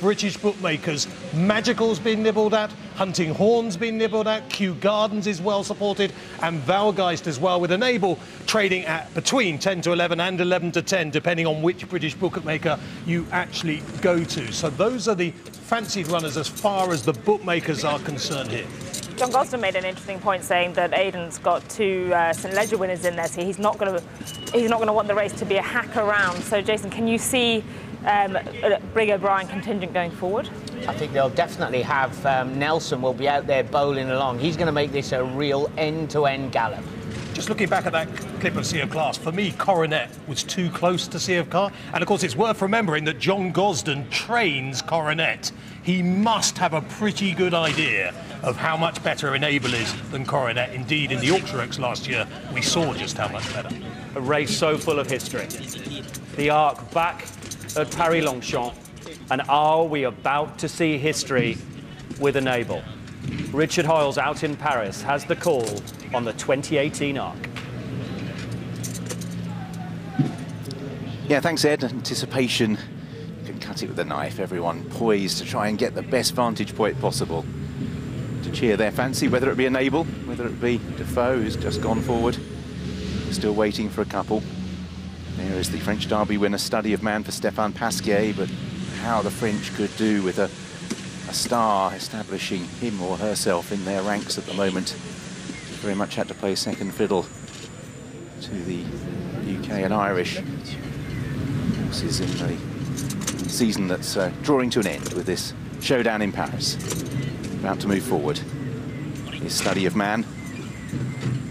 British bookmakers. Magical's been nibbled at, Hunting Horn's been nibbled at, Kew Gardens is well supported, and Valgeist as well, with Enable trading at between 10 to 11 and 11 to 10, depending on which British bookmaker you actually go to. So those are the fancied runners as far as the bookmakers are concerned here. John Gosden made an interesting point, saying that Aidan's got two St Ledger winners in there, so he's not going to want the race to be a hack around. So, Jason, can you see a Brig O'Brien contingent going forward? I think they'll definitely have Nelson will be out there bowling along. He's going to make this a real end-to-end gallop. Just looking back at that clip of Sea of Class, for me, Coronet was too close to Sea of Car. And of course, it's worth remembering that John Gosden trains Coronet. He must have a pretty good idea of how much better Enable is than Coronet. Indeed, in the Auctionex last year, we saw just how much better. A race so full of history. The Arc back at Paris-Longchamp. And are we about to see history with Enable? Richard Hoyles out in Paris has the call on the 2018 Arc. Yeah, thanks, Ed. Anticipation. You can cut it with a knife. Everyone poised to try and get the best vantage point possible to cheer their fancy, whether it be Enable, whether it be Defoe, who's just gone forward. We're still waiting for a couple. There is the French Derby winner, Study of Man for Stéphane Pasquier, but how the French could do with a star establishing him or herself in their ranks at the moment. Very much had to play second fiddle to the UK and Irish horses in the season that's drawing to an end with this showdown in Paris. About to move forward is Study of Man,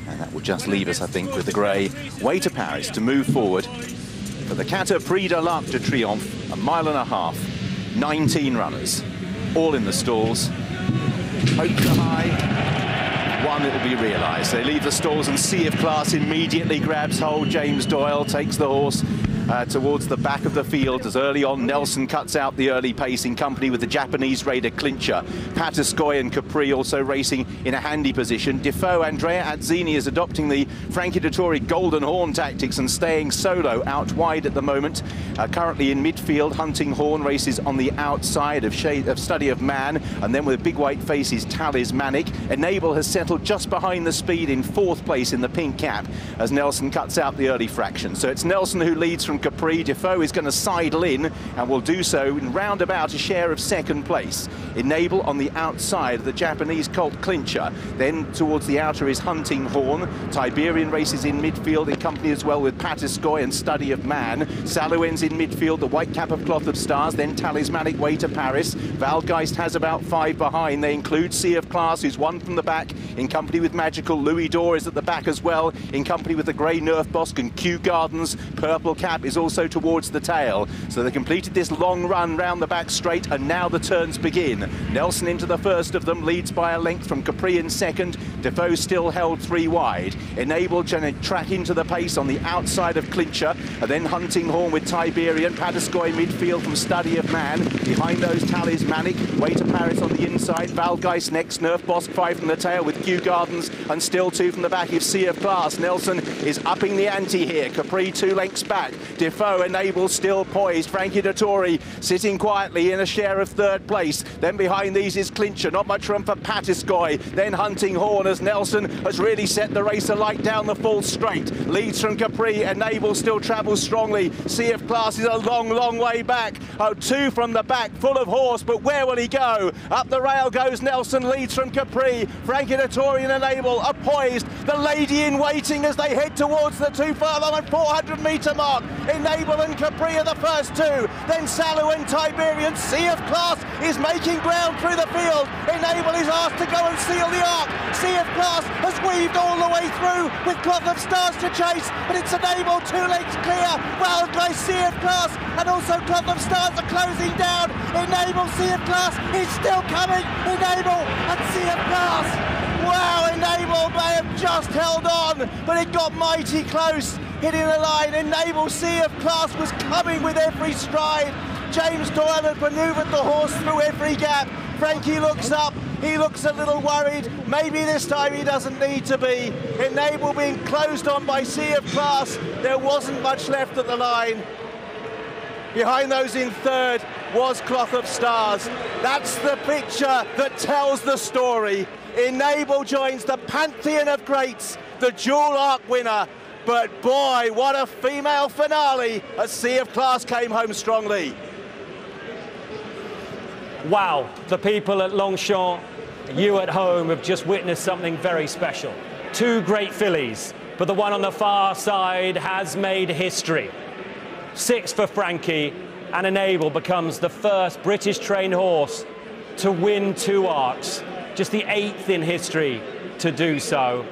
and that will just leave us, I think, with the grey way to Paris to move forward for the Qatar Prix de l'Arc de Triomphe, 1.5 miles, 19 runners, all in the stalls. Hope to high, one it will be realised. They leave the stalls and Sea of Class immediately grabs hold. James Doyle takes the horse towards the back of the field as early on Nelson cuts out the early pace in company with the Japanese raider Clincher. Patas Coy and Capri also racing in a handy position. Defoe, Andrea Azzini is adopting the Frankie Dettori Golden Horn tactics and staying solo out wide at the moment. Currently in midfield, Hunting Horn races on the outside of Study of Man, and then with big white faces Talismanic. Enable has settled just behind the speed in 4th place in the pink cap as Nelson cuts out the early fraction. So it's Nelson who leads from Capri. Defoe is going to sidle in and will do so in roundabout a share of 2nd place. Enable on the outside of the Japanese colt Clincher. Then towards the outer is Hunting Horn. Tiberian races in midfield in company as well with Patiscoy and Study of Man. Salouin's in midfield, the white cap of Cloth of Stars, then Talismanic way to Paris. Valgeist has about 5 behind. They include Sea of Class, who's 1 from the back in company with Magical. Louis D'Or is at the back as well in company with the grey Nerf Bosk, and Kew Gardens purple cap is also towards the tail. So they completed this long run round the back straight, and now the turns begin. Nelson into the first of them, leads by a length from Capri in 2nd. Defoe still held 3 wide. Enable to track into the pace on the outside of Clincher, and then Hunting Horn with Tiberian. Patiscoy midfield from Study of Man. Behind those Talismanic, way to Paris on the inside. Valgeist next, Nerf Bosk 5 from the tail with Kew Gardens, and still 2 from the back is Sea of Class. Nelson is upping the ante here. Capri 2 lengths back. Defoe, Enable still poised. Frankie Dettori sitting quietly in a share of 3rd place. Then behind these is Clincher, not much room for Patiscoy. Then Hunting Horn as Nelson has really set the race alight down the full straight. Leads from Capri, Enable still travels strongly. Sea of Class is a long, long way back. Oh, 2 from the back, full of horse, but where will he go? Up the rail goes Nelson, leads from Capri. Frankie Dettori and Enable are poised. The lady in waiting as they head towards the 2 furlong and 400 metre mark. Enable and Capri are the first 2. Then Salou and Tiberian. Sea of Class is making ground through the field. Enable is asked to go and seal the arc. Sea of Class has weaved all the way through with Cloth of Stars to chase, but it's Enable 2 legs clear. Valgeist, Sea of Class, and also Cloth of Stars are closing down. Enable, Sea of Class is still coming. Enable and Sea of Class. Wow, Enable may have just held on, but it got mighty close, hitting the line. Enable, Sea of Class was coming with every stride. James Doyle had manoeuvred the horse through every gap. Frankie looks up, he looks a little worried. Maybe this time he doesn't need to be. Enable being closed on by Sea of Class. There wasn't much left at the line. Behind those in third was Cloth of Stars. That's the picture that tells the story. Enable joins the pantheon of greats, the dual arc winner. But boy, what a female finale as Sea of Class came home strongly. Wow, the people at Longchamp, you at home have just witnessed something very special. Two great fillies, but the one on the far side has made history. 6 for Frankie, and Enable becomes the first British trained horse to win 2 arcs, just the 8th in history to do so.